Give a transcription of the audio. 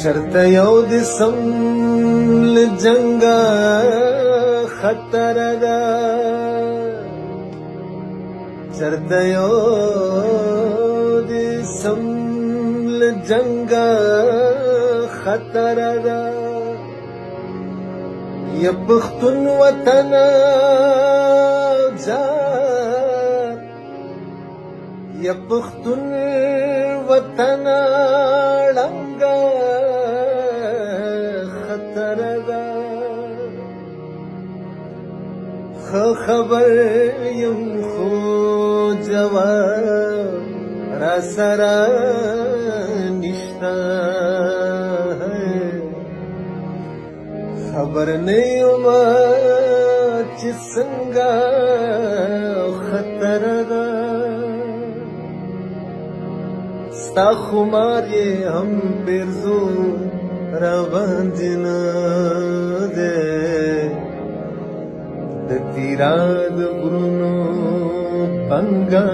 چرته یو د سم جنگا خطر ده چرته یو د سم جنگا خطر ده یا پختون وطن جان یا پختون وطن لنگا خطر ده خبر یم خو جواب را سره نشته خبر نه یم چې څنګه خطر ده ستا خمار یې هم پیرزو را باندې نه دی د تیرا د غرونو پنګه